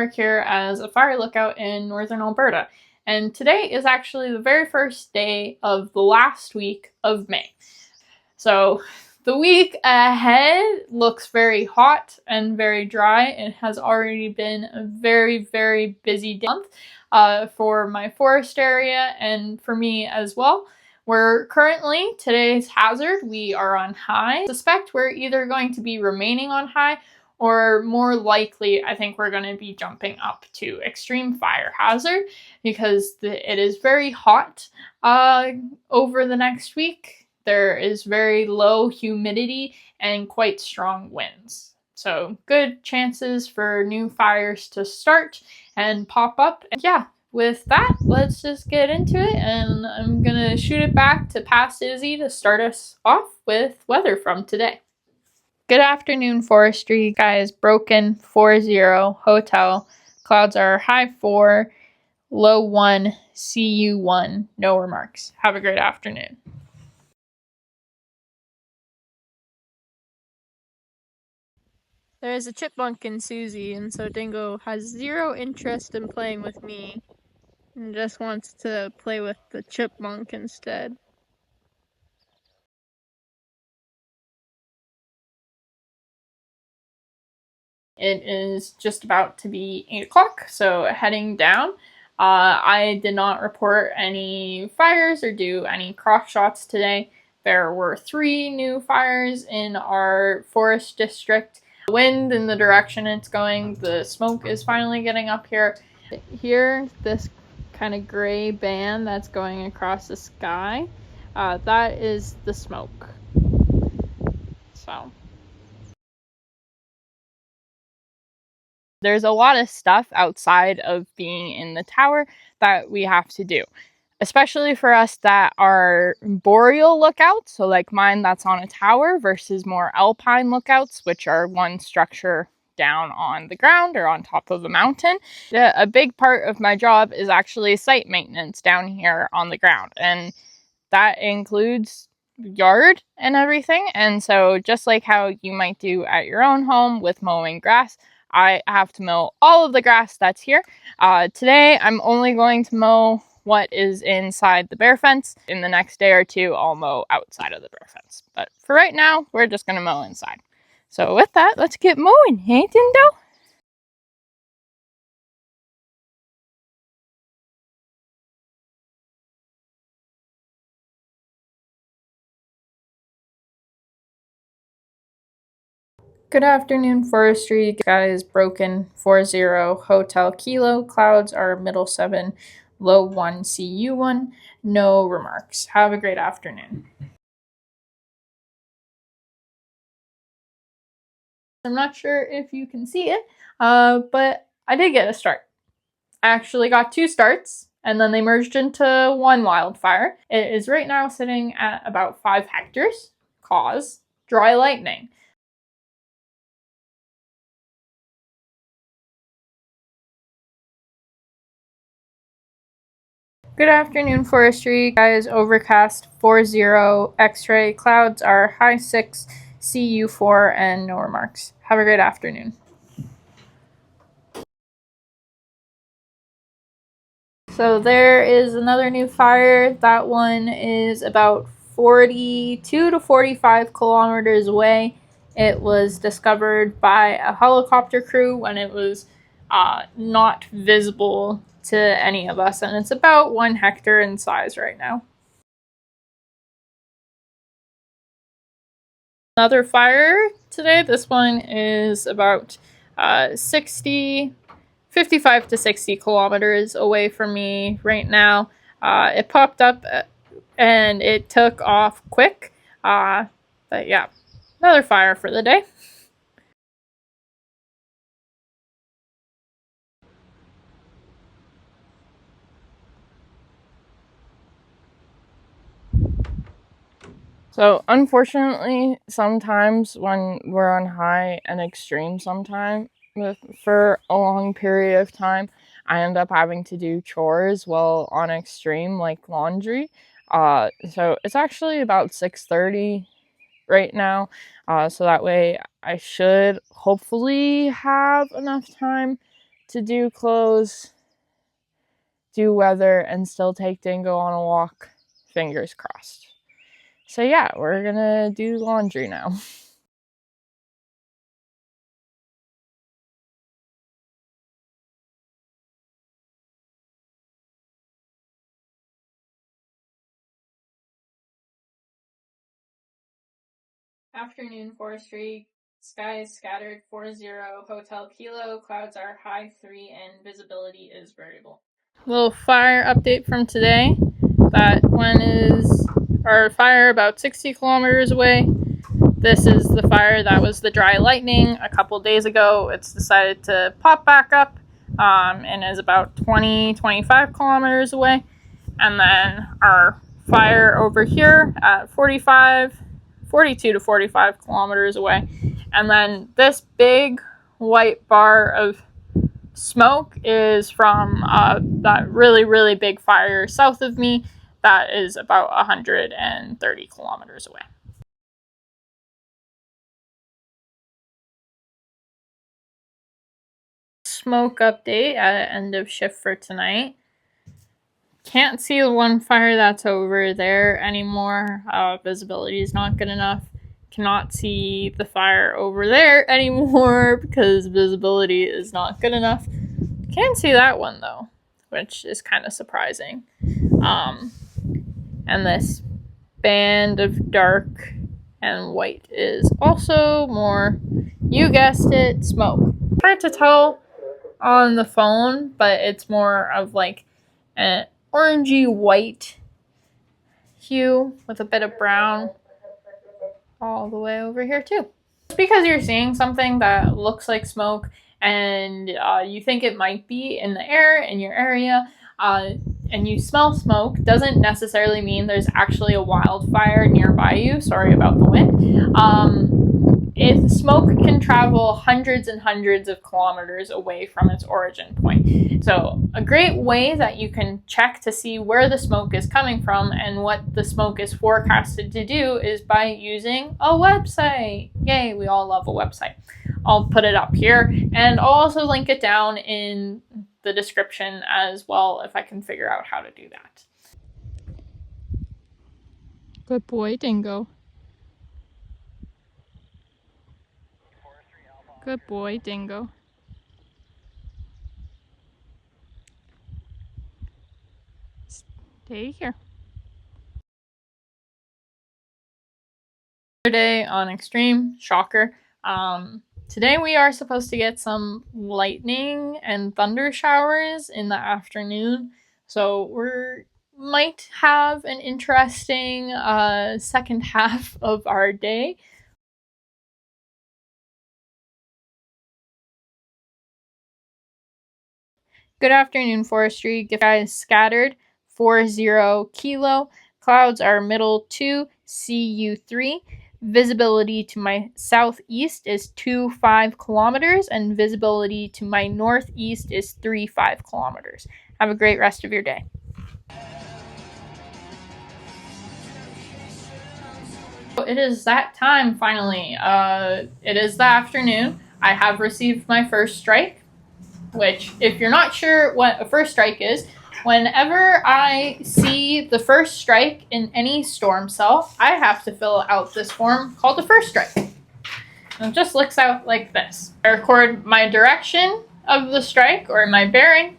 work here as a fire lookout in northern Alberta, and today is actually the very first day of the last week of May. So the week ahead looks very hot and very dry. It has already been a very, very busy month for my forest area and for me as well. We're currently, today's hazard, we are on high. I suspect we're either going to be remaining on high or more likely, I think we're going to be jumping up to extreme fire hazard because it is very hot over the next week. There is very low humidity and quite strong winds. So good chances for new fires to start and pop up. And yeah, with that, let's just get into it, and I'm gonna shoot it back to past Izzy to start us off with weather from today. Good afternoon, forestry guys. Broken 40 hotel. Clouds are high 4, low 1, CU 1. No remarks. Have a great afternoon. There's a chipmunk in Susie, and so Dingo has zero interest in playing with me and just wants to play with the chipmunk instead. It is just about to be 8 o'clock, so heading down. I did not report any fires or do any cross shots today. There were 3 new fires in our forest district. The wind in the direction it's going, the smoke is finally getting up here. Here, this kind of gray band that's going across the sky, that is the smoke. So there's a lot of stuff outside of being in the tower that we have to do, especially for us that are boreal lookouts, so like mine that's on a tower versus more alpine lookouts, which are one structure down on the ground or on top of a mountain. A big part of my job is actually site maintenance down here on the ground, and that includes yard and everything. And so just like how you might do at your own home with mowing grass, I have to mow all of the grass that's here. Today, I'm only going to mow what is inside the bear fence. In the next day or two, I'll mow outside of the bear fence. But for right now, we're just going to mow inside. So with that, let's get mowing, hey, Dindo? Good afternoon, forestry guys. Broken 40 hotel kilo. Clouds are middle 7, low 1, CU 1. No remarks. Have a great afternoon. I'm not sure if you can see it, but I did get a start. I actually got 2 starts, and then they merged into 1 wildfire. It is right now sitting at about 5 hectares. Cause dry lightning. Good afternoon, forestry guys. Overcast 40 X-ray. Clouds are high 6, CU 4, and no remarks. Have a great afternoon. So there is another new fire. That one is about 42 to 45 kilometers away. It was discovered by a helicopter crew when it was not visible to any of us, and it's about 1 hectare in size right now. Another fire today. This one is about 55 to 60 kilometers away from me right now. It popped up and it took off quick. But yeah, another fire for the day. So unfortunately, sometimes when we're on high and extreme for a long period of time, I end up having to do chores while on extreme, like laundry. So it's actually about 6:30 right now. So that way I should hopefully have enough time to do clothes, do weather, and still take Dingo on a walk. Fingers crossed. So yeah, we're gonna do laundry now. Afternoon forestry, skies scattered 40, hotel kilo, clouds are high 3, and visibility is variable. Little fire update from today. That one is our fire about 60 kilometers away. This is the fire that was the dry lightning a couple days ago. It's decided to pop back up and is about 20-25 kilometers away. And then our fire over here at 42 to 45 kilometers away. And then this big white bar of smoke is from that really, really big fire south of me that is about 130 kilometers away. Smoke update at end of shift for tonight. Can't see the one fire that's over there anymore. Visibility is not good enough. Cannot see the fire over there anymore because visibility is not good enough. Can see that one though, which is kind of surprising. And this band of dark and white is also more, you guessed it, smoke. Hard to tell on the phone, but it's more of like an orangey white hue with a bit of brown all the way over here too. Just because you're seeing something that looks like smoke and you think it might be in the air in your area and you smell smoke doesn't necessarily mean there's actually a wildfire nearby you. Sorry about the wind. If smoke can travel hundreds and hundreds of kilometers away from its origin point. So a great way that you can check to see where the smoke is coming from and what the smoke is forecasted to do is by using a website. Yay, we all love a website. I'll put it up here and I'll also link it down in the description as well if I can figure out how to do that. Good boy, Dingo. Good boy, Dingo. Stay here. Day on Extreme, shocker. Today we are supposed to get some lightning and thunder showers in the afternoon, so we might have an interesting second half of our day. Good afternoon, forestry. Skies scattered 40 kilo. Clouds are middle 2, CU3. Visibility to my southeast is 25 kilometers, and visibility to my northeast is 35 kilometers. Have a great rest of your day. It is that time finally. It is the afternoon. I have received my first strike. Which, if you're not sure what a first strike is, whenever I see the first strike in any storm cell, I have to fill out this form called a first strike. And it just looks out like this. I record my direction of the strike, or my bearing,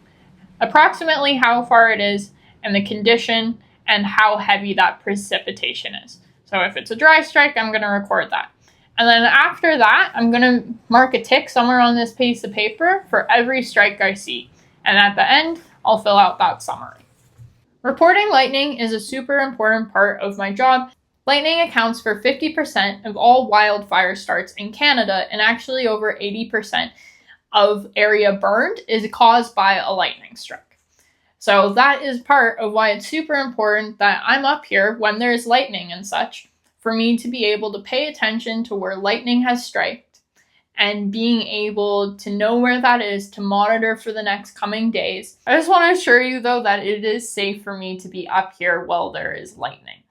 approximately how far it is, and the condition, and how heavy that precipitation is. So if it's a dry strike, I'm going to record that. And then after that, I'm going to mark a tick somewhere on this piece of paper for every strike I see. And at the end, I'll fill out that summary. Reporting lightning is a super important part of my job. Lightning accounts for 50% of all wildfire starts in Canada, and actually over 80% of area burned is caused by a lightning strike. So that is part of why it's super important that I'm up here when there's lightning and such, for me to be able to pay attention to where lightning has struck and being able to know where that is to monitor for the next coming days. I just want to assure you though that it is safe for me to be up here while there is lightning.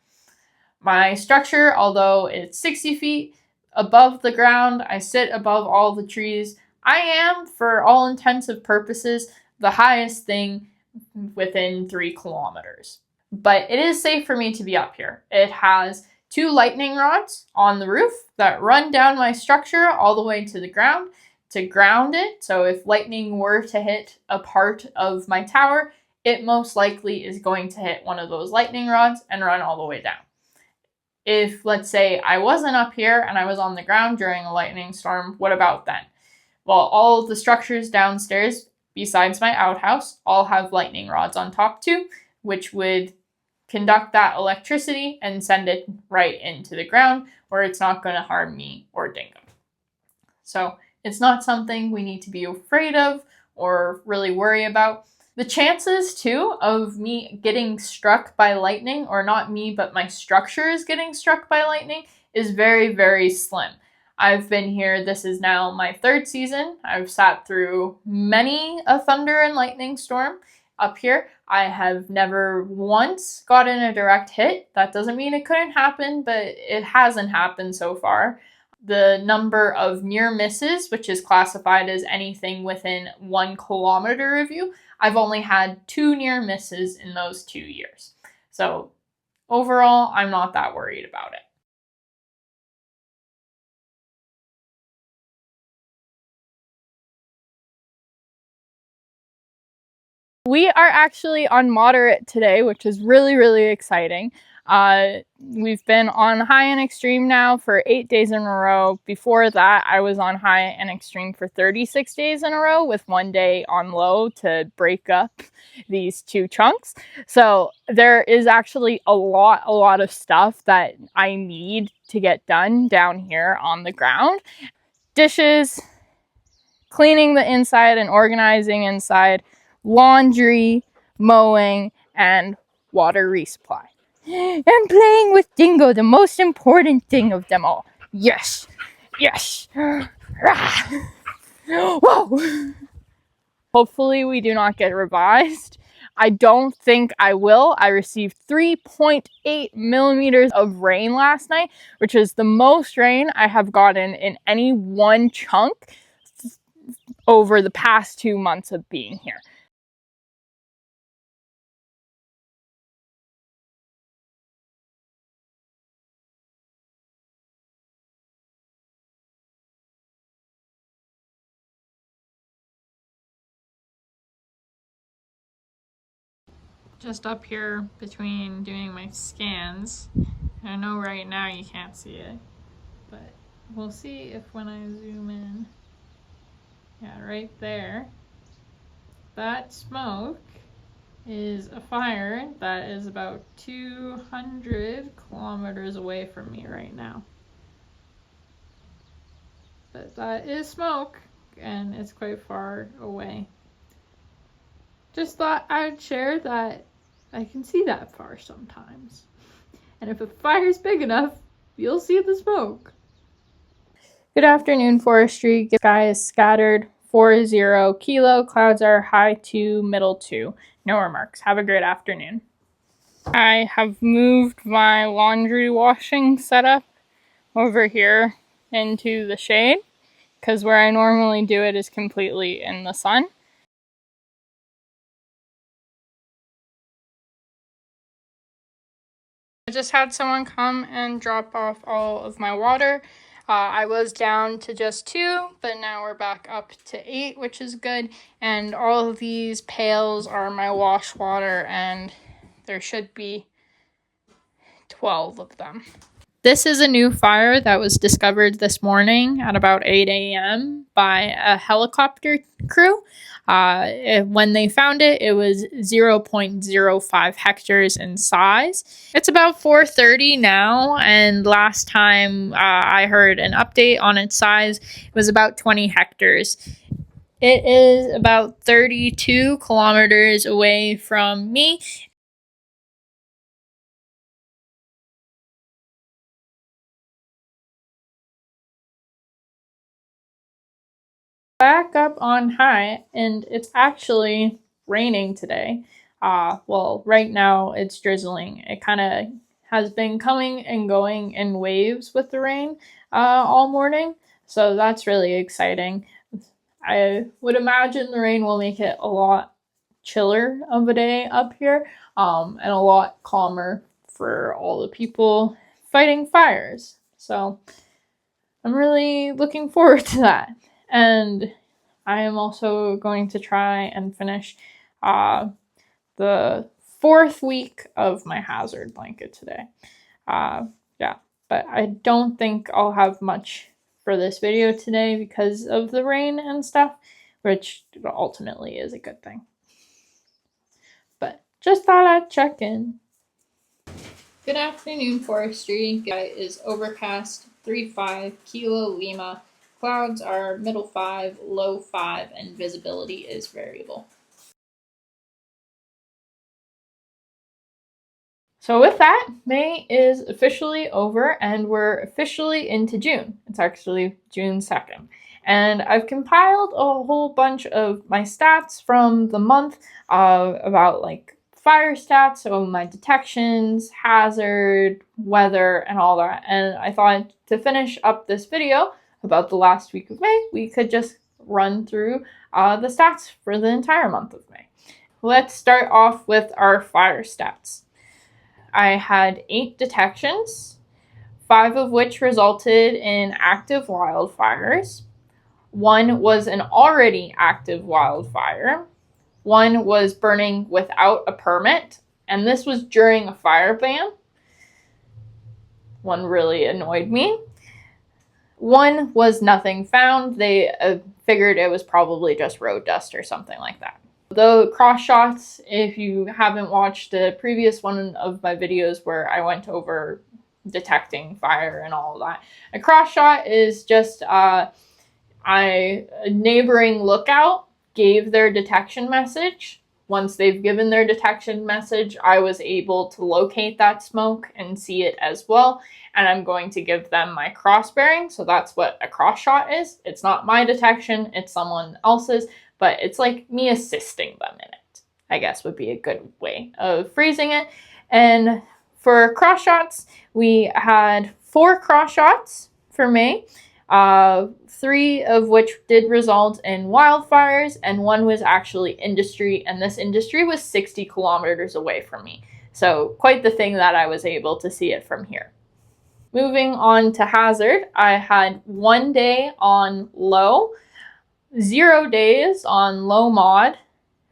My structure, although it's 60 feet above the ground, I sit above all the trees. I am, for all intensive purposes, the highest thing within 3 kilometers. But it is safe for me to be up here. It has 2 lightning rods on the roof that run down my structure all the way to the ground to ground it. So if lightning were to hit a part of my tower, it most likely is going to hit one of those lightning rods and run all the way down. If, let's say, I wasn't up here and I was on the ground during a lightning storm, what about then? Well, all of the structures downstairs, besides my outhouse, all have lightning rods on top too, which would conduct that electricity and send it right into the ground where it's not going to harm me or Dingo. So it's not something we need to be afraid of or really worry about. The chances too of me getting struck by lightning, or not me, but my structures getting struck by lightning, is very, very slim. I've been here, this is now my 3rd season. I've sat through many a thunder and lightning storm up here. I have never once gotten a direct hit. That doesn't mean it couldn't happen, but it hasn't happened so far. The number of near misses, which is classified as anything within 1 kilometer of you, I've only had 2 near misses in those 2 years. So overall, I'm not that worried about it. We are actually on moderate today, which is really, really exciting. We've been on high and extreme now for 8 days in a row. Before that, I was on high and extreme for 36 days in a row with 1 day on low to break up these 2 chunks. So there is actually a lot of stuff that I need to get done down here on the ground. Dishes, cleaning the inside and organizing inside, laundry, mowing, and water resupply. And playing with Dingo, the most important thing of them all. Yes! Yes! Whoa! Hopefully we do not get revised. I don't think I will. I received 3.8 millimeters of rain last night, which is the most rain I have gotten in any one chunk over the past 2 months of being here. Just up here between doing my scans. I know right now you can't see it, but we'll see if when I zoom in. Yeah, right there. That smoke is a fire that is about 200 kilometers away from me right now. But that is smoke, and it's quite far away. Just thought I'd share that I can see that far sometimes. And if a fire's big enough, you'll see the smoke. Good afternoon, forestry. Sky is scattered. 40 kilo. Clouds are high 2, middle 2. No remarks. Have a great afternoon. I have moved my laundry washing setup over here into the shade, because where I normally do it is completely in the sun. I just had someone come and drop off all of my water. I was down to just 2, but now we're back up to 8, which is good. And all of these pails are my wash water, and there should be 12 of them. This is a new fire that was discovered this morning at about 8 a.m. by a helicopter crew. When they found it, it was 0.05 hectares in size. It's about 4:30 now, and last time I heard an update on its size, it was about 20 hectares. It is about 32 kilometers away from me. Back up on high, and it's actually raining today. Well, right now it's drizzling. It kind of has been coming and going in waves with the rain all morning, so that's really exciting. I would imagine the rain will make it a lot chiller of a day up here, and a lot calmer for all the people fighting fires. So I'm really looking forward to that. And I am also going to try and finish the 4th week of my hazard blanket today. Yeah, but I don't think I'll have much for this video today because of the rain and stuff, which ultimately is a good thing. But just thought I'd check in. Good afternoon, Forestry. It is overcast, 3-5, Kilo Lima. Clouds are middle 5, low 5, and visibility is variable. So with that, May is officially over and we're officially into June. It's actually June 2nd. And I've compiled a whole bunch of my stats from the month about like fire stats, so my detections, hazard, weather, and all that. And I thought to finish up this video about the last week of May, we could just run through the stats for the entire month of May. Let's start off with our fire stats. I had 8 detections, 5 of which resulted in active wildfires. 1 was an already active wildfire. 1 was burning without a permit, and this was during a fire ban. 1 really annoyed me. 1 was nothing found. They figured it was probably just road dust or something like that. The cross shots, if you haven't watched the previous one of my videos where I went over detecting fire and all of that, a cross shot is just a neighboring lookout gave their detection message. Once they've given their detection message, I was able to locate that smoke and see it as well. And I'm going to give them my cross bearing. So that's what a cross shot is. It's not my detection, it's someone else's, but it's like me assisting them in it, I guess would be a good way of phrasing it. And for cross shots, we had 4 cross shots for May. 3 of which did result in wildfires, and 1 was actually industry, and this industry was 60 kilometers away from me. So quite the thing that I was able to see it from here. Moving on to hazard, I had 1 day on low, 0 days on low mod,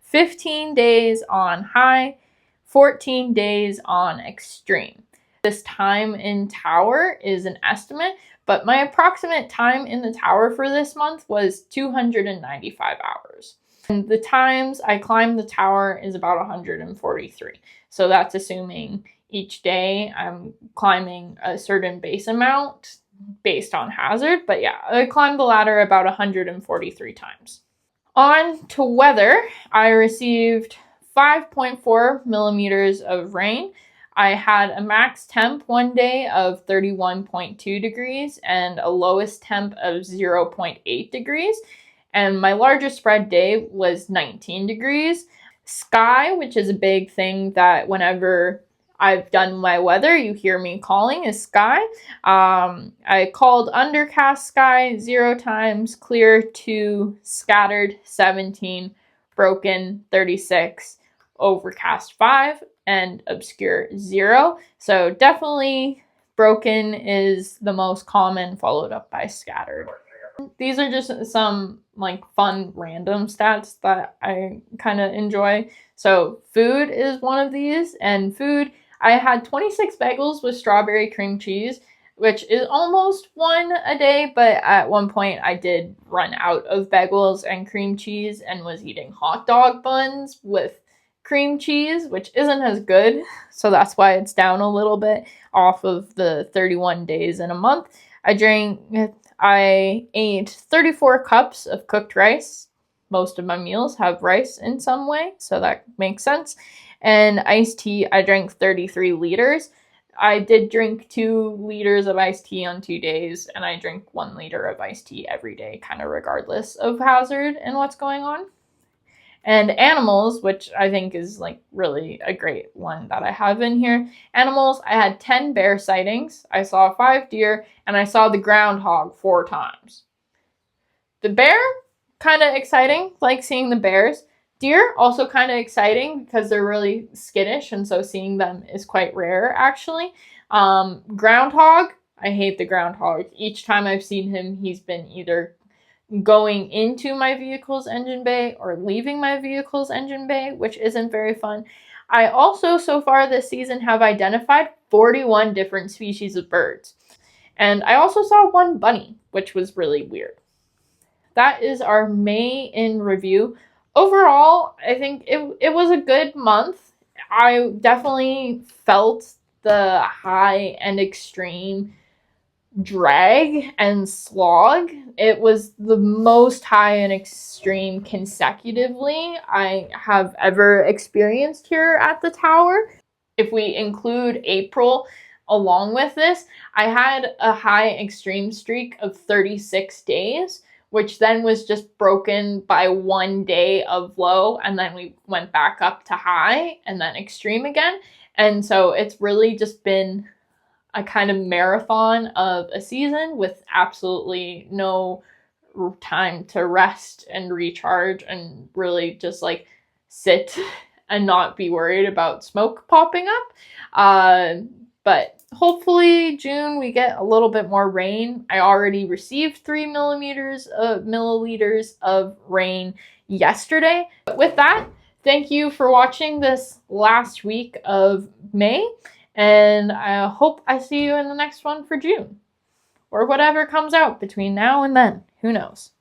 15 days on high, 14 days on extreme. This time in tower is an estimate, but my approximate time in the tower for this month was 295 hours. And the times I climbed the tower is about 143. So that's assuming each day I'm climbing a certain base amount based on hazard. But yeah, I climbed the ladder about 143 times. On to weather, I received 5.4 millimeters of rain. I had a max temp one day of 31.2 degrees and a lowest temp of 0.8 degrees. And my largest spread day was 19 degrees. Sky, which is a big thing that whenever I've done my weather, you hear me calling, is sky. I called undercast sky 0 times, clear 2, scattered 17, broken 36, overcast 5, and obscure 0. So definitely broken is the most common, followed up by scattered. These are just some like fun random stats that I kind of enjoy. So food is one of these, and food, I had 26 bagels with strawberry cream cheese, which is almost 1 a day, but at one point I did run out of bagels and cream cheese and was eating hot dog buns with cream cheese, which isn't as good. So that's why it's down a little bit off of the 31 days in a month. I ate 34 cups of cooked rice. Most of my meals have rice in some way, so that makes sense. And iced tea, I drank 33 liters. I did drink 2 liters of iced tea on 2 days, and I drink 1 liter of iced tea every day, kind of regardless of hazard and what's going on. And animals, which I think is like really a great one that I have in here. Animals, I had 10 bear sightings. I saw 5 deer, and I saw the groundhog 4 times. The bear, kind of exciting, like seeing the bears. Deer, also kind of exciting because they're really skittish, and so seeing them is quite rare, actually. Groundhog, I hate the groundhog. Each time I've seen him, he's been either going into my vehicle's engine bay or leaving my vehicle's engine bay, which isn't very fun. I also, so far this season, have identified 41 different species of birds. And I also saw one bunny, which was really weird. That is our May in review. Overall, I think it was a good month. I definitely felt the high and extreme drag and slog. It was the most high and extreme consecutively I have ever experienced here at the tower. If we include April along with this, I had a high extreme streak of 36 days, which then was just broken by one day of low, and then we went back up to high and then extreme again. And so it's really just been a kind of marathon of a season with absolutely no time to rest and recharge and really just like sit and not be worried about smoke popping up. But hopefully June we get a little bit more rain. I already received 3 milliliters of rain yesterday. But with that, thank you for watching this last week of May, and I hope I see you in the next one for June, or whatever comes out between now and then. Who knows?